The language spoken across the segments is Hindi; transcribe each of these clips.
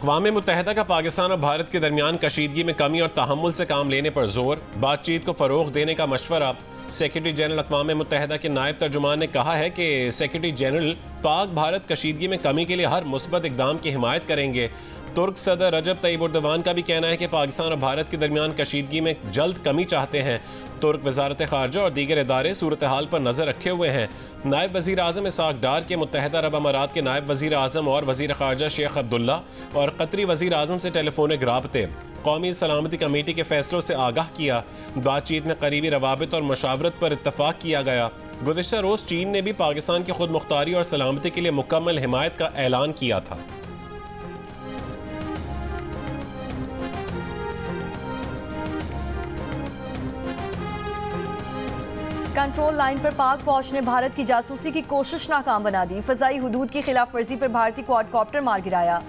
अक़वाम मुत्तहिदा का पाकिस्तान और भारत के दरमियान कशीदगी में कमी और तहम्मुल से काम लेने पर जोर, बातचीत को फ़रोग़ देने का मशवरा। सेक्रेटरी जनरल अक़वाम मुत्तहिदा के नायब तर्जुमान ने कहा है कि सेक्रेटरी जनरल पाक भारत कशीदगी में कमी के लिए हर मुस्बत इक़दाम की हिमायत करेंगे। तुर्क सदर रजब तय्यब एर्दोगान का भी कहना है कि पाकिस्तान और भारत के दरमियान कशीदगी में जल्द कमी चाहते हैं। तुर्क वज़ारत ख़ारजा और दीगर इदारे सूरत हाल पर नज़र रखे हुए हैं। नायब वज़ीर आज़म इसाक डार के मुत्तहिदा अरब अमारात के नायब वज़ीर आज़म और वज़ीर ख़ारजा शेख अब्दुल्ला और क़तरी वज़ीर आज़म से टेलीफोनिक राबते, कौमी सलामती कमेटी के फ़ैसलों से आगाह किया। बातचीत में करीबी रवाबित और मशावरत पर इत्तफ़ाक़ किया गया। गुज़िश्ता रोज़ चीन ने भी पाकिस्तान की खुद मुख्तारी और सलामती के लिए मुकम्मल हिमायत का ऐलान किया था। कंट्रोल लाइन पर पाक फौज ने भारत की जासूसी की कोशिश नाकाम बना दी। फ़ज़ाई हुदूद की खिलाफ वर्जी पर भारतीय क्वाडकॉप्टर मार गिराया।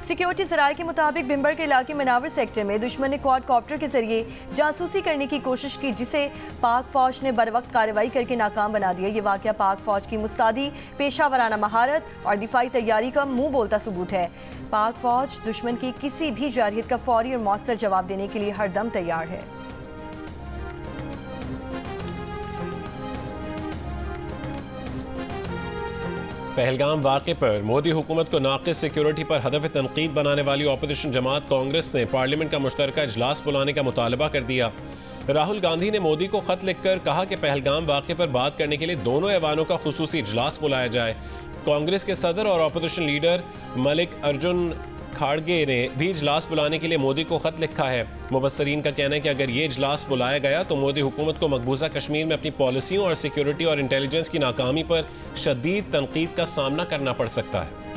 सिक्योरिटी सराय के मुताबिक भिम्बर के इलाके मनावर सेक्टर में दुश्मन ने क्वाडकॉप्टर के जरिए जासूसी करने की कोशिश की, जिसे पाक फौज ने बर वक्त कार्रवाई करके नाकाम बना दिया। ये वाक़या पाक फौज की मुस्तादी, पेशा वराना महारत और दिफाई तैयारी का मुँह बोलता सबूत है। पाक फौज दुश्मन की किसी भी जारहियत का फौरी और मौसर जवाब देने के लिए हरदम तैयार है। पहलगाम वाक़े पर मोदी हुकूमत को नाक़िस सिक्योरिटी पर हदफ तनकीद बनाने वाली अपोजिशन जमात कांग्रेस ने पार्लियामेंट का मुश्तरका इजलास बुलाने का मुतालबा कर दिया। राहुल गांधी ने मोदी को खत लिखकर कहा कि पहलगाम वाक़े पर बात करने के लिए दोनों ऐवानों का खुसूसी इजलास बुलाया जाए। कांग्रेस के सदर और अपोजिशन लीडर मलिक अर्जुन खाड़गे ने भी इजलास बुलाने के लिए मोदी को खत लिखा है। मुबस्सरीन का कहना है कि अगर ये इजलास बुलाया गया तो मोदी हुकूमत को मकबूजा कश्मीर में अपनी पॉलिसियों और सिक्योरिटी और इंटेलिजेंस की नाकामी पर शदीद तनकीद का सामना करना पड़ सकता है।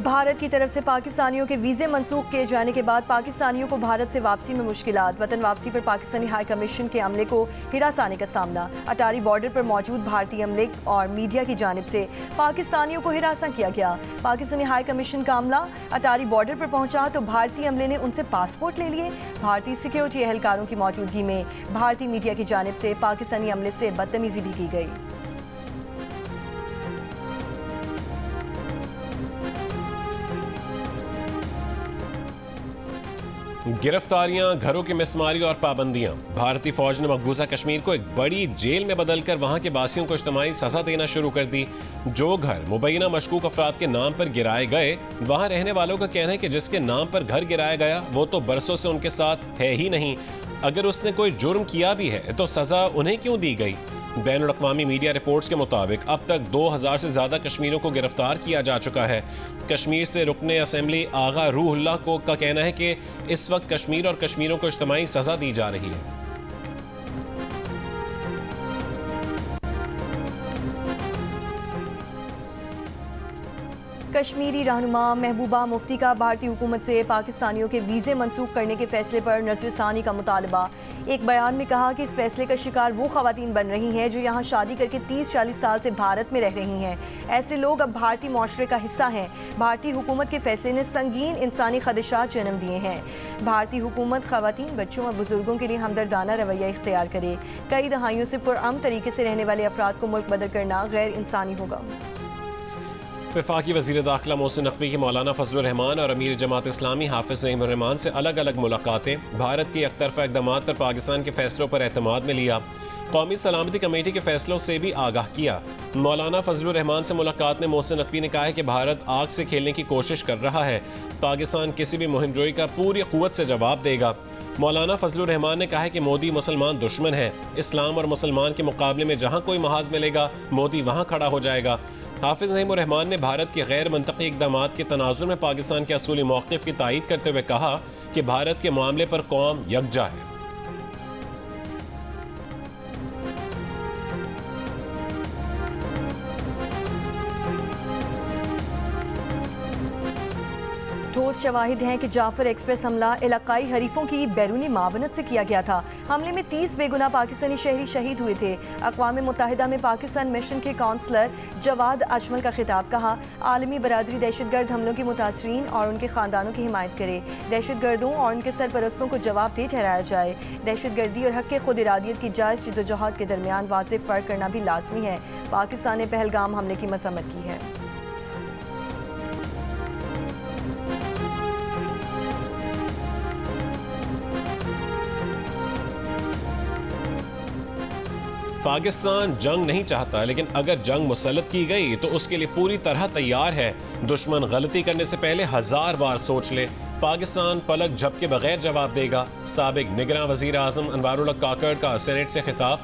भारत की तरफ से पाकिस्तानियों के वीज़े मनसूख किए जाने के बाद पाकिस्तानियों को भारत से वापसी में मुश्किलात। वतन वापसी पर पाकिस्तानी हाई कमीशन के अमले को हिरासाने का सामना। अटारी बॉर्डर पर मौजूद भारतीय अमले और मीडिया की जानिब से पाकिस्तानियों को हिरासा किया गया। पाकिस्तानी हाई कमीशन का अमला अटारी बॉर्डर पर पहुंचा तो भारतीय अमले ने उनसे पासपोर्ट ले लिए। भारतीय सिक्योरिटी एहलकारों की मौजूदगी में भारतीय मीडिया की जानिब से पाकिस्तानी अमले से बदतमीजी भी की गई। गिरफ्तारियां, घरों की मिसमारी और पाबंदियां। भारतीय फौज ने मकबूजा कश्मीर को एक बड़ी जेल में बदलकर वहां के बासियों को इज्तिमाई सजा देना शुरू कर दी। जो घर मुबैना मशकूक अफराद के नाम पर गिराए गए, वहां रहने वालों का कहना है कि जिसके नाम पर घर गिराया गया वो तो बरसों से उनके साथ है ही नहीं। अगर उसने कोई जुर्म किया भी है तो सजा उन्हें क्यों दी गई? बैनुल अक़वामी मीडिया रिपोर्ट्स के मुताबिक अब तक 2000 से ज़्यादा कश्मीरियों को गिरफ्तार किया जा चुका है। कश्मीर से रुकने असम्बली आगा रूहुल्लाह का कहना है कि इस वक्त कश्मीर और कश्मीरियों को इज्तिमाई सज़ा दी जा रही है। कश्मीरी रहनुमा महबूबा मुफ्ती का भारतीय हुकूमत से पाकिस्तानियों के वीज़े मनसूख करने के फैसले पर नज़रसानी का मुतालबा। एक बयान में कहा कि इस फैसले का शिकार वो ख़वातीन बन रही हैं जो यहाँ शादी करके 30-40 साल से भारत में रह रही हैं। ऐसे लोग अब भारतीय माशरे का हिस्सा हैं। भारतीय हुकूमत के फैसले ने संगीन इंसानी खदशात जन्म दिए हैं। भारतीय हुकूमत ख़वातीन, बच्चों और बुजुर्गों के लिए हमदर्दाना रवैया इख्तियार करे। कई दहाइयों से पुरअमन तरीके से रहने वाले अफराद को मुल्क बदल करना गैर इंसानी होगा। वफाकी वज़ीर दाखिला मोहसिन नकवी की मौलाना फजलुर रहमान और अमीर जमात इस्लामी हाफिज़ ज़हीमुर रहमान से अलग अलग मुलाकातें। भारत के एकतरफ़ा इक़दामात पर पाकिस्तान के फ़ैसलों पर एतमाद में लिया। कौमी सलामती कमेटी के फ़ैसलों से भी आगाह किया। मौलाना फजलुर रहमान से मुलाकात में मोहसिन नकवी ने कहा है कि भारत आग से खेलने की कोशिश कर रहा है। पाकिस्तान किसी भी मुहिमजोई का पूरी क़ुव्वत से जवाब देगा। मौलाना फजलुर रहमान ने कहा है कि मोदी मुसलमान दुश्मन है। इस्लाम और मुसलमान के मुकाबले में जहाँ कोई महाज मिलेगा मोदी वहाँ खड़ा हो जाएगा। हाफिज़ ज़हीमुर रहमान ने भारत के गैर मंतकी इक़दामात के तनाज़ुर में पाकिस्तान के असूली मौक़िफ़ की तायीद करते हुए कहा कि भारत के मामले पर कौम यकजा है। ठोस शवाहिद हैं कि जाफर एक्सप्रेस हमला इलाकाई हरीफों की बैरूनी मावनत से किया गया था। हमले में 30 बेगुनाह पाकिस्तानी शहरी शहीद हुए थे। अक़वाम मुत्तहिदा में पाकिस्तान मिशन के काउंसलर जवाद अजमल का खिताब। कहा, आलमी बरादरी दहशतगर्द हमलों के मुतासरीन और उनके ख़ानदानों की हिमायत करे। दहशतगर्दों और उनके सरपरस्तों को जवाबदेह ठहराया जाए। दहशतगर्दी और हक़ खुद इरादियत की जायज़ जद्दोजहद के दरमियान वाज़ेह फ़र्क करना भी लाजमी है। पाकिस्तान ने पहलगाम हमले की मज़म्मत की है। पाकिस्तान जंग नहीं चाहता, लेकिन अगर जंग मुसल्लत की गई तो उसके लिए पूरी तरह तैयार है। दुश्मन गलती करने से पहले 1000 बार सोच ले। पाकिस्तान पलक झपके बगैर जवाब देगा। साबिक निगरान वजीर आजम अनवारुल्लाह काकड़ का सेनेट से खिताब।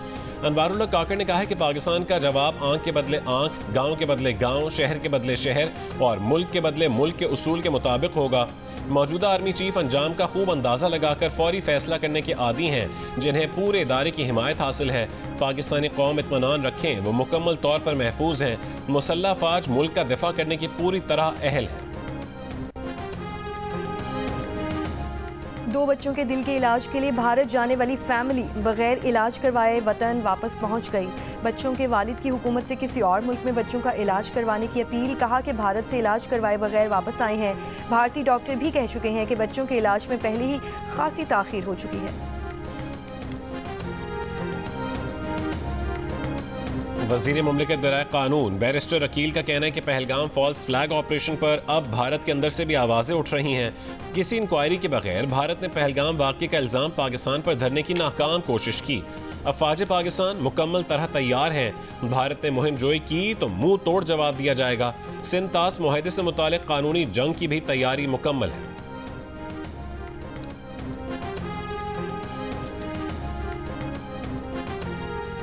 अनवारुल्लाह काकड़ ने कहा है कि पाकिस्तान का जवाब आंख के बदले आंख, गांव के बदले गांव, शहर के बदले शहर और मुल्क के बदले मुल्क के उसूल के मुताबिक होगा। मौजूदा आर्मी चीफ अंजाम का खूब अंदाजा लगाकर फौरी फैसला करने के आदी हैं, जिन्हें पूरे इदारे की हिमायत हासिल है। पाकिस्तानी कौम इत्मीनान रखें, वो मुकम्मल तौर पर महफूज हैं। मुसल्लह फौज मुल्क का दिफा करने की पूरी तरह अहल है। 2 बच्चों के दिल के इलाज के लिए भारत जाने वाली फैमिली बगैर इलाज करवाए वतन वापस पहुंच गई। बच्चों के वालिद की हुकूमत से किसी और मुल्क में बच्चों का इलाज करवाने की अपील। कहा कि भारत से इलाज करवाए बगैर वापस आए हैं। भारतीय डॉक्टर भी कह चुके हैं कि बच्चों के इलाज में पहले ही खासी ताखीर हो चुकी है। वजीर मुमलिकत बराए कानून बैरिस्टर अकील का कहना है कि पहलगाम फॉल्स फ्लैग ऑपरेशन पर अब भारत के अंदर से भी आवाज़ें उठ रही हैं। किसी इंक्वायरी के बगैर भारत ने पहलगाम वाक़े का इल्ज़ाम पाकिस्तान पर धरने की नाकाम कोशिश की। अफवाज पाकिस्तान मुकम्मल तरह तैयार हैं। भारत ने मुहिम जोई की तो मुंह तोड़ जवाब दिया जाएगा। सिंध तास मुआहदे से मुतालिक कानूनी जंग की भी तैयारी मुकम्मल है।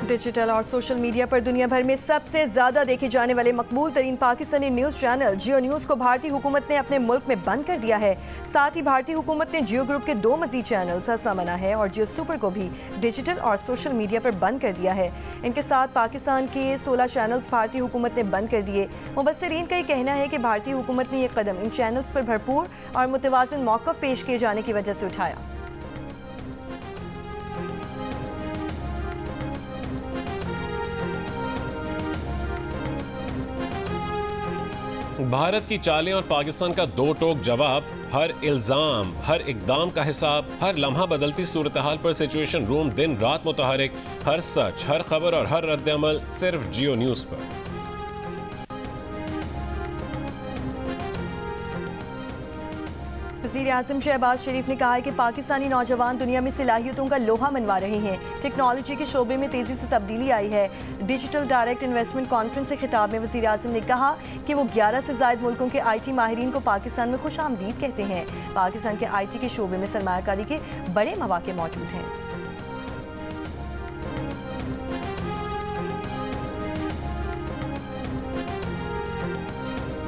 डिजिटल और सोशल मीडिया पर दुनिया भर में सबसे ज्यादा देखे जाने वाले मकबूल तरीन पाकिस्तानी न्यूज चैनल जियो न्यूज को भारतीय हुकूमत ने अपने मुल्क में बंद कर दिया है। साथ ही भारतीय हुकूमत ने जियो ग्रुप के 2 मजीद चैनल ससामना है और जियो सुपर को भी डिजिटल और सोशल मीडिया पर बंद कर दिया है। इनके साथ पाकिस्तान के 16 चैनल्स भारतीय हुकूमत ने बंद कर दिए। मुबस्सिरीन का ये कहना है कि भारतीय हुकूमत ने यह कदम इन चैनल्स पर भरपूर और मुतवाज़िन मौक़िफ़ पेश किए जाने की वजह से उठाया। भारत की चालें और पाकिस्तान का 2 टोक जवाब, हर इल्ज़ाम, हर इकदाम का हिसाब, हर लम्हा बदलती सूरत हाल पर सिचुएशन रूम दिन रात मुतहरिक, हर सच, हर खबर और हर रद्द-ए-अमल सिर्फ जियो न्यूज़ पर। वज़ीर आज़म शहबाज शरीफ ने कहा है कि पाकिस्तानी नौजवान दुनिया में सलाहियतों का लोहा मनवा रहे हैं। टेक्नोलॉजी के शोबे में तेज़ी से तब्दीली आई है। डिजिटल डायरेक्ट इन्वेस्टमेंट कॉन्फ्रेंस से खिताब में वज़ीर आज़म ने कहा कि वो 11 से ज़ायद मुल्कों के IT माहिरीन को पाकिस्तान में खुशामदीद कहते हैं। पाकिस्तान के IT के शोबे में सरमायाकारी के बड़े मौके मौजूद हैं।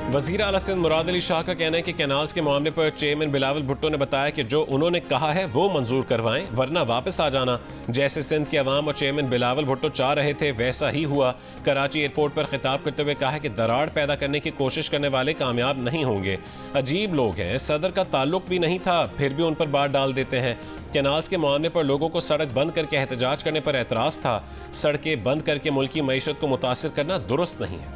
वज़ीर आला सिंध मुराद अली शाह का कहना है कि कैनाल्स के मामले पर चेयरमैन बिलावल भुट्टो ने बताया कि जो उन्होंने कहा है वो मंजूर करवाएं, वरना वापस आ जाना। जैसे सिंध के अवाम और चेयरमैन बिलावल भुट्टो चाह रहे थे वैसा ही हुआ। कराची एयरपोर्ट पर खिताब करते हुए कहा कि दरार पैदा करने की कोशिश करने वाले कामयाब नहीं होंगे। अजीब लोग हैं, सदर का ताल्लुक भी नहीं था फिर भी उन पर बात डाल देते हैं। कैनाल्स के मामले पर लोगों को सड़क बंद करके एहतजाज करने पर एतराज़ था। सड़कें बंद करके मुल्की मईशत को मुतासिर करना दुरुस्त नहीं है।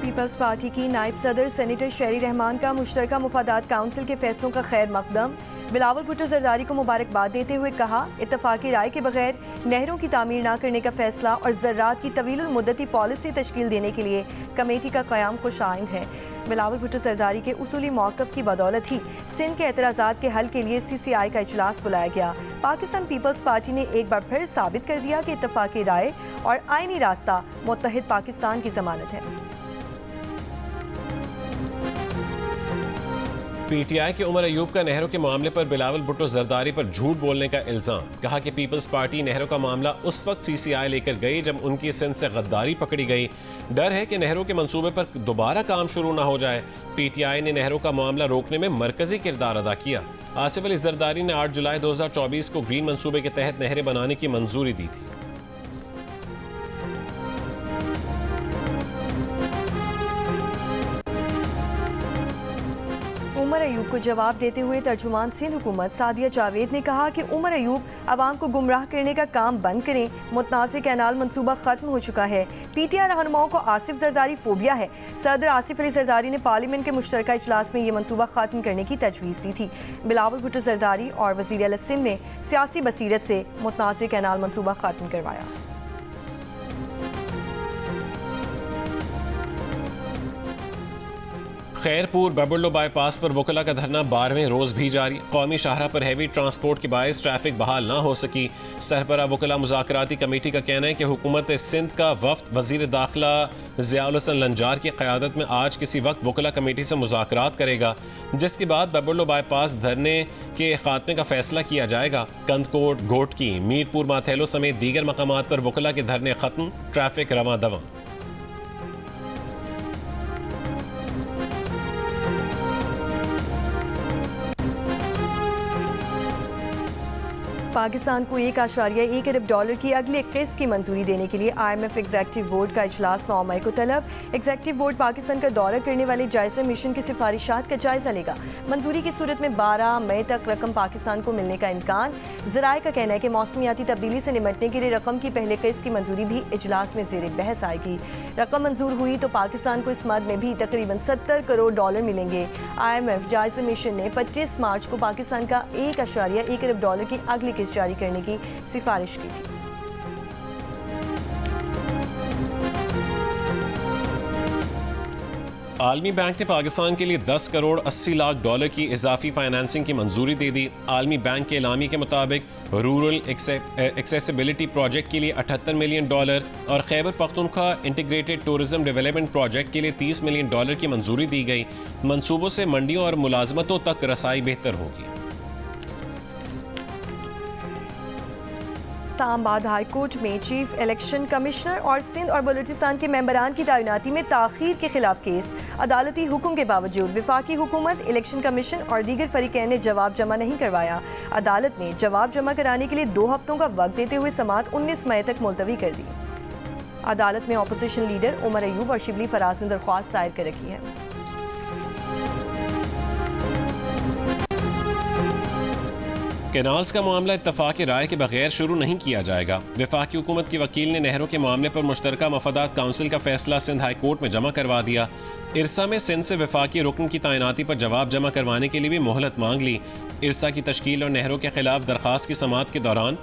पीपल्स पार्टी की नायब सदर सेनेटर शहरी रहमान का मुश्तरका मुफादात काउंसिल के फैसलों का खैर मकदम। बिलावल भुट्टो जरदारी को मुबारकबाद देते हुए कहा, इत्तफाकी राय के बगैर नहरों की तामीर न करने का फैसला और ज़राअत की तवीलुल मुद्दती पॉलिसी तश्कील देने के लिए कमेटी का क़याम खुशाइंद है। बिलावल भुट्टो जरदारी के उसूली मौक़िफ़ की बदौलत ही सिंध के एतराज़ात के हल के लिए CCI का इजलास बुलाया गया। पाकिस्तान पीपल्स पार्टी ने एक बार फिर साबित कर दिया कि इत्तफाकी राय और आईनी रास्ता मुत्तहिद पाकिस्तान की ज़मानत है। PTI के उमर अयूब का नहरों के मामले पर बिलावल भुट्टो जरदारी पर झूठ बोलने का इल्ज़ाम। कहा कि पीपल्स पार्टी नहरों का मामला उस वक्त CCI लेकर गई जब उनकी सिंध से गद्दारी पकड़ी गई। डर है कि नहरों के मंसूबे पर दोबारा काम शुरू ना हो जाए। PTI ने नहरों का मामला रोकने में मरकजी किरदार अदा किया। आसिफ अली जरदारी ने 8 जुलाई 2024 को ग्रीन मंसूबे के तहत नहरें बनाने की मंजूरी दी थी। उमर अयूब को जवाब देते हुए तर्जुमान सिंध हुकूमत सादिया जावेद ने कहा कि उमर अयूब अवाम को गुमराह करने का काम बंद करें। मुतनाज़ कैनाल मंसूबा खत्म हो चुका है। PTI रहनुमाओं को आसिफ जरदारी फोबिया है। सदर आसिफ अली जरदारी ने पार्लियामेंट के मुश्तरका इजलास में ये मंसूबा खत्म करने की तजवीज़ दी थी। बिलावल भुट्टो जरदारी और वज़ीर आला सिंध ने सियासी बसीरत से मुतनाज़ कैनाल मंसूबा खत्म करवाया। खैरपुर बबुल्लो बाईपास पर वकला का धरना 12वें रोज भी जारी। कौमी शाहरा पर हैवी ट्रांसपोर्ट के बायस ट्रैफिक बहाल ना हो सकी। सरबरा वकला मुज़ाकराती कमेटी का कहना है कि हुकूमत सिंध का वफ्द वजीर दाखिला ज़ियाउल हसन लंजार की क़यादत में आज किसी वक्त वकला कमेटी से मुज़ाकरात करेगा, जिसके बाद बबुल्लो बाईपास धरने के खात्मे का फैसला किया जाएगा। कंदकोट, घोटकी, मीरपुर माथेलो समेत दीगर मकामात पर वकला के धरने खत्म, ट्रैफिक रवां दवां। पाकिस्तान को $1.1 अरब की अगली किस्त की मंजूरी देने के लिए IMF एग्जेक्टिव बोर्ड का इजलास 9 मई को तलब। एग्जेक्टिव बोर्ड पाकिस्तान का दौरा करने वाले जायजा मिशन की सिफारिशात का जायजा लेगा। मंजूरी की सूरत में 12 मई तक रकम पाकिस्तान को मिलने का इम्कान। ज़राए का कहना है कि मौसमियाती तब्दीली से निपटने के लिए रकम की पहले किस्त की मंजूरी भी इजलास में ज़ेर बहस आएगी। रकम मंजूर हुई तो पाकिस्तान को इस मद में भी तकरीबन $70 करोड़ मिलेंगे। IMF जायजा मिशन ने 25 मार्च को पाकिस्तान का $1.1 अरब की अगली किस्त जारी करने की सिफारिश की थी। आलमी बैंक ने पाकिस्तान के लिए $10 करोड़ 80 लाख की इजाफी फाइनेंसिंग की मंजूरी दे दी। आलमी बैंक के एलामी के मुताबिक रूरल एक्सेसिबिलिटी प्रोजेक्ट के लिए $78 मिलियन और Khyber Pakhtunkhwa integrated tourism development project के लिए $30 मिलियन की मंजूरी दी गई। मंसूबों से मंडियों और मुलाजमतों तक रसाई बेहतर होगी। इस्लामाबाद हाई कोर्ट में चीफ इलेक्शन कमिश्नर और सिंध और बलूचिस्तान के मेंबरान की तैनाती में ताख़ीर के खिलाफ केस। अदालती हुक्म के बावजूद विफाकी हुकूमत, इलेक्शन कमीशन और दीगर फरीकैन ने जवाब जमा नहीं करवाया। अदालत ने जवाब जमा कराने के लिए 2 हफ्तों का वक्त देते हुए समाअत 19 मई तक मुलतवी कर दी। अदालत में अपोजिशन लीडर उमर अयूब और शिबली फराज ने दरख्वास्त दायर कर रखी है। कैनाल्स का मामला इत्तफाक राय के बगैर शुरू नहीं किया जाएगा। वफाकी हुकूमत के वकील ने नहरों के मामले पर मुश्तरका मफादात काउंसिल का फैसला सिंध हाई कोर्ट में जमा करवा दिया। इरसा में सिंध से वफाकी रुकन की तैनाती पर जवाब जमा करवाने के लिए भी मोहलत मांग ली। इरसा की तश्कील और नहरों के खिलाफ दरख्वास्त की समाअत के दौरान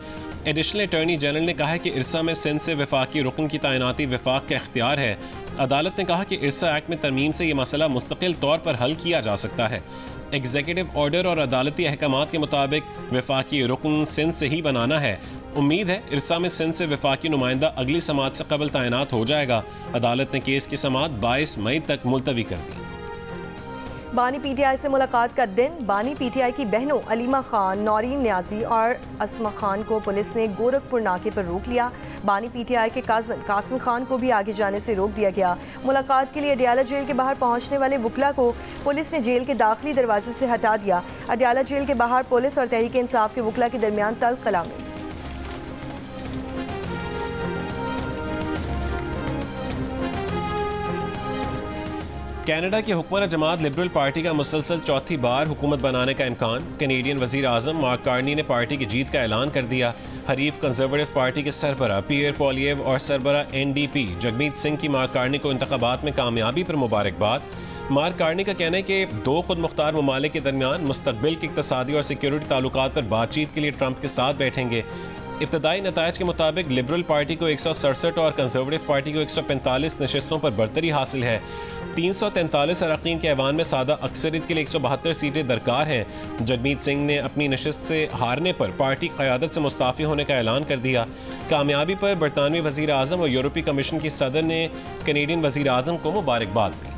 एडिशनल अटॉर्नी जनरल ने कहा है कि इरसा में सिंध से वफाकी रुकन की तैनाती वफाक का इख्तियार है। अदालत ने कहा कि इरसा एक्ट में तरमीम से यह मसला मुस्तकिल तौर पर हल किया जा सकता है। एग्जीक्यूटिव ऑर्डर और अदालती अहकामात के मुताबिक वफाकी रुकन सिंध से ही बनाना है। उम्मीद है इरसा में सिंध से वफाकी नुमाइंदा अगली समाअत से कबल तैनात हो जाएगा। अदालत ने केस की समाअत 22 मई तक मुलतवी कर दी। बानी PTI से मुलाकात का दिन। बानी PTI की बहनों अलीमा खान, नौरीन न्याजी और असमा खान को पुलिस ने गोरखपुर नाके पर रोक लिया। बानी PTI के काज़न कासिम खान को भी आगे जाने से रोक दिया गया। मुलाकात के लिए अडियाला जेल के बाहर पहुंचने वाले वकला को पुलिस ने जेल के दाखिली दरवाजे से हटा दिया। अडियाला जेल के बाहर पुलिस और तहरीक इंसाफ के वकला के दरमियान तल्ख कलामी। कनाडा की हुक्मरान जमात लिबरल पार्टी का मुसलसल चौथी बार हुकूमत बनाने का इम्कान। कैनेडियन वजीर आज़म मार्क कार्नी ने पार्टी की जीत का ऐलान कर दिया। हरीफ कंजर्वेटिव पार्टी के सरबरा पियर पोलिएव और सरबरा NDP जगमीत सिंह की मार्क कार्नी को इंतखाबात में कामयाबी पर मुबारकबाद। मार्क कार्नी का कहना है कि 2 खुद मुख्तार ममालिक के दरमियान मुस्तकबिल के इक़्तिसादी और सिक्योरिटी ताल्लुकात पर बातचीत के लिए ट्रंप के साथ बैठेंगे। इब्तदाई नतायज के मुताबिक लिबरल पार्टी को 167 और कंजर्वेटिव पार्टी को 145 नशस्तों पर बरतरी हासिल है। 343 अरकान के ऐवान में सादा अक्सरियत के लिए 172 सीटें दरकार हैं। जगमीत सिंह ने अपनी नशस्त से हारने पर पार्टी क़यादत से मुस्ताफ़ी होने का ऐलान कर दिया। कामयाबी पर बरतानवी वज़ीर आज़म और यूरोपीय कमीशन की सदर ने कैनेडियन वज़ीर आज़म को मुबारकबाद दी।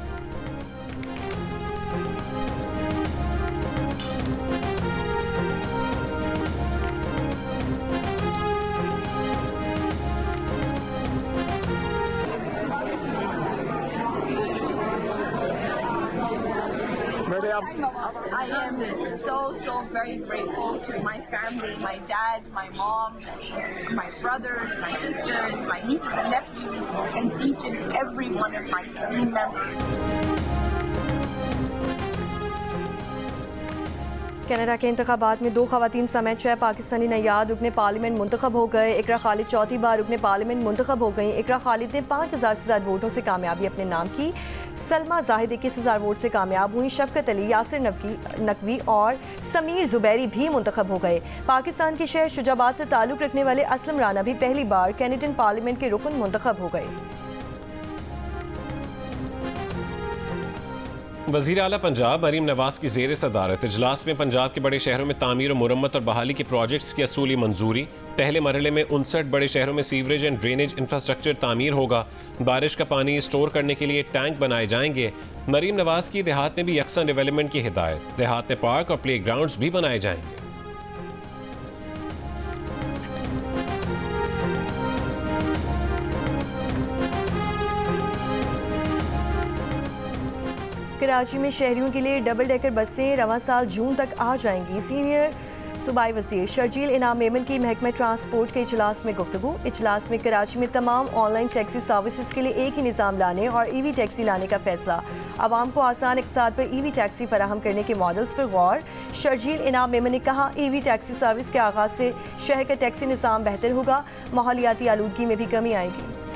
I am so very grateful to my family, my dad, my mom, my brothers, my sisters, my nieces and nephews, and each and every one of my team members. Canada के इंतखाबात में 2 खवातीन समेत 6 पाकिस्तानी नयाद रुकने पार्लियामेंट मुंतखब हो गए। इकरा खालिद चौथी बार रुकने पार्लियामेंट मुंतखब हो गई। इकरा खालिद ने 5000 से ज़्यादा वोटों से कामयाबी अपने नाम की। सलमा जाहिद 21,000 वोट से कामयाब हुई। शफकत अली, यासिर नकवी और समीर जुबैरी भी मुंतखब हो गए। पाकिस्तान के शहर शुजाबाद से ताल्लुक़ रखने वाले असलम राना भी पहली बार कैनेडियन पार्लियामेंट के रुकन मुंतखब हो गए। वज़ीर आला पंजाब मरीम नवाज की ज़ेर सदारत इजलास में पंजाब के बड़े शहरों में तामीर, मुरम्मत और बहाली के प्रोजेक्ट्स की असूली मंजूरी। पहले मरहले में 59 बड़े शहरों में सीवरेज एंड ड्रेनेज इंफ्रास्ट्रक्चर तामीर होगा। बारिश का पानी स्टोर करने के लिए टैंक बनाए जाएंगे। मरीम नवाज की देहात में भी यकसा डेवलपमेंट की हिदायत। देहात में पार्क और प्ले ग्राउंड्स भी बनाए जाएंगे। कराची में शहरियों के लिए डबल डेकर बसें रवां साल जून तक आ जाएंगी। सीनियर सूबाई वज़ीर शर्जील इनाम मेमन की महकमा ट्रांसपोर्ट के इजलास में गुफ्तगू। इजलास में कराची में तमाम ऑनलाइन टैक्सी सर्विसेज के लिए एक ही निज़ाम लाने और ईवी टैक्सी लाने का फैसला। आवाम को आसान इक़्तिसाद पर ईवी टैक्सी फराहम करने के मॉडल्स पर गौर। शर्जील इनाम मेमन ने कहा, ईवी टैक्सी सर्विस के आगाज़ से शहर का टैक्सी निज़ाम बेहतर होगा, माहौलियाती आलूदगी में भी कमी आएगी।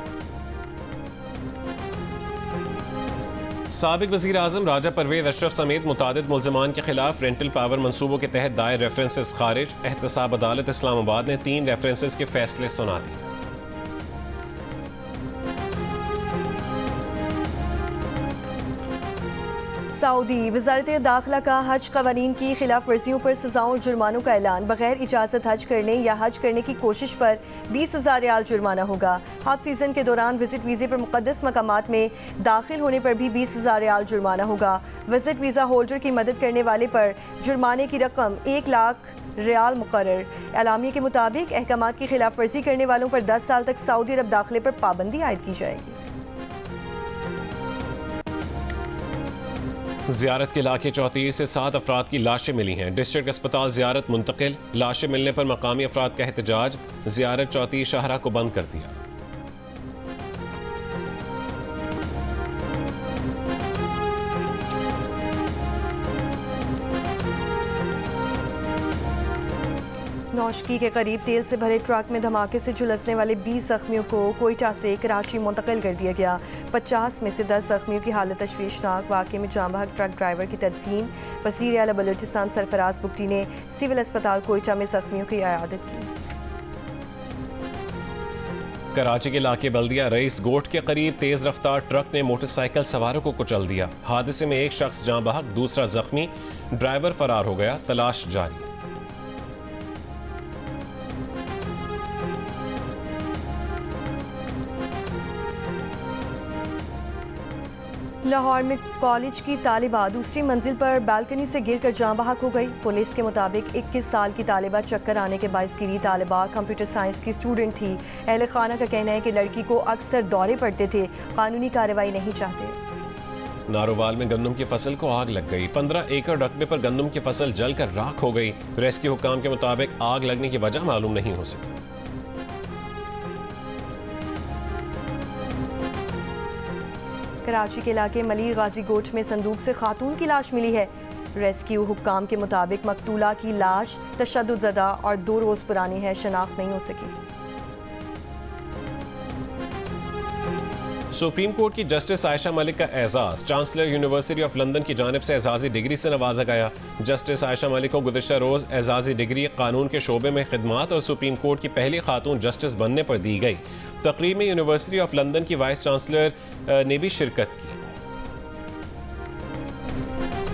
साबिक वज़ीर आज़म राजा परवेज़ अशरफ समेत मुतादिद मुल्ज़िमान के खिलाफ रेंटल पावर मंसूबों के तहत दायर रेफरेंसेस खारिज। एहतसाब अदालत इस्लामाबाद ने 3 रेफरेंसेस के फैसले सुना दिए। सऊदी वज़ारत दाखिला का हज क़वानीन की खिलाफ वर्जियों पर सज़ाओं और जुर्मानों का ऐलान। बगैर इजाज़त हज करने या हज करने की कोशिश पर 20,000 रियाल जुर्माना होगा। हज सीज़न के दौरान विजिट वीज़े पर मुक़द्दस मकामात में दाखिल होने पर भी 20,000 रियाल जुर्माना होगा। विजिट वीज़ा होल्डर की मदद करने वाले पर जुर्माने की रकम 1 लाख रियाल मुकर्रर। एलामिया के मुताबिक अहकामात की खिलाफ वर्जी करने वालों पर 10 साल तक सऊदी अरब दाखिले पर पाबंदी आयद की जाएगी। ज़ियारत के इलाके चौतीर से 7 अफराद की लाशें मिली हैं। डिस्ट्रिक्ट अस्पताल ज़ियारत मुंतकिल। लाशें मिलने पर मकामी अफराद का एहतजाज। ज़ियारत चौतीर शाहरा को बंद कर दिया। नौशकी के करीब तेल से भरे ट्रक में धमाके से झुलसने वाले 20 जख्मियों को कोयटा से कराची मुंतकिल कर दिया गया। 50 में से 10 जख्मियों की हालत तशवीशनाक। वाक़े में जाम बहक ट्रक ड्राइवर की तदफीन। वज़ीर आला बलूचिस्तान सरफराज बुगटी ने सिविल अस्पताल कोयटा में जख्मियों की इयादत की। कराची के इलाके बल्दिया रईस गोट के करीब तेज रफ्तार ट्रक ने मोटरसाइकिल सवारों को कुचल दिया। हादसे में एक शख्स जाँ बहक, दूसरा जख्मी। ड्राइवर फरार हो गया, तलाश जारी। लाहौर में कॉलेज की तालिबा दूसरी मंजिल पर बालकनी से गिरकर जाँ बहक हो गई। पुलिस के मुताबिक 21 साल की तालिबा चक्कर आने के बाइस गिरी। तालिबा कंप्यूटर साइंस की स्टूडेंट थी। अहले खाना का कहना है कि लड़की को अक्सर दौरे पड़ते थे, कानूनी कार्रवाई नहीं चाहते। नारोवाल में गंदम की फसल को आग लग गई। 15 एकड़ रकबे पर गंदम की फसल जलकर राख हो गई। रेस्क्यू हुकाम के मुताबिक आग लगने की वजह मालूम नहीं हो सकी। कराची के इलाके मली गाजी गोट में संदूक से खातून की लाश मिली है। रेस्क्यू हुक्काम के मुताबिक मकतूला की लाश तशद्दुदज़दा और 2 रोज़ पुरानी है, शनाख्त नहीं हो सकी। सुप्रीम कोर्ट की जस्टिस आयशा मलिक का एजाज चांसलर यूनिवर्सिटी ऑफ लंदन की जानिब से एजाजी डिग्री से नवाजा गया। जस्टिस आयशा मलिक को गुज़िश्ता रोज़ एजाजी डिग्री कानून के शोबे में खिदमात और सुप्रीम कोर्ट की पहली खातून जस्टिस बनने पर दी गई। तकरीब में यूनिवर्सिटी ऑफ लंदन की वाइस चांसलर ने भी शिरकत की।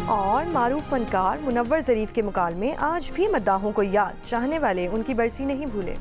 और मारूफ फनकार मुनव्वर ज़रीफ के मुकालमे आज भी मद्दाहों को याद, चाहने वाले उनकी बरसी नहीं भूले।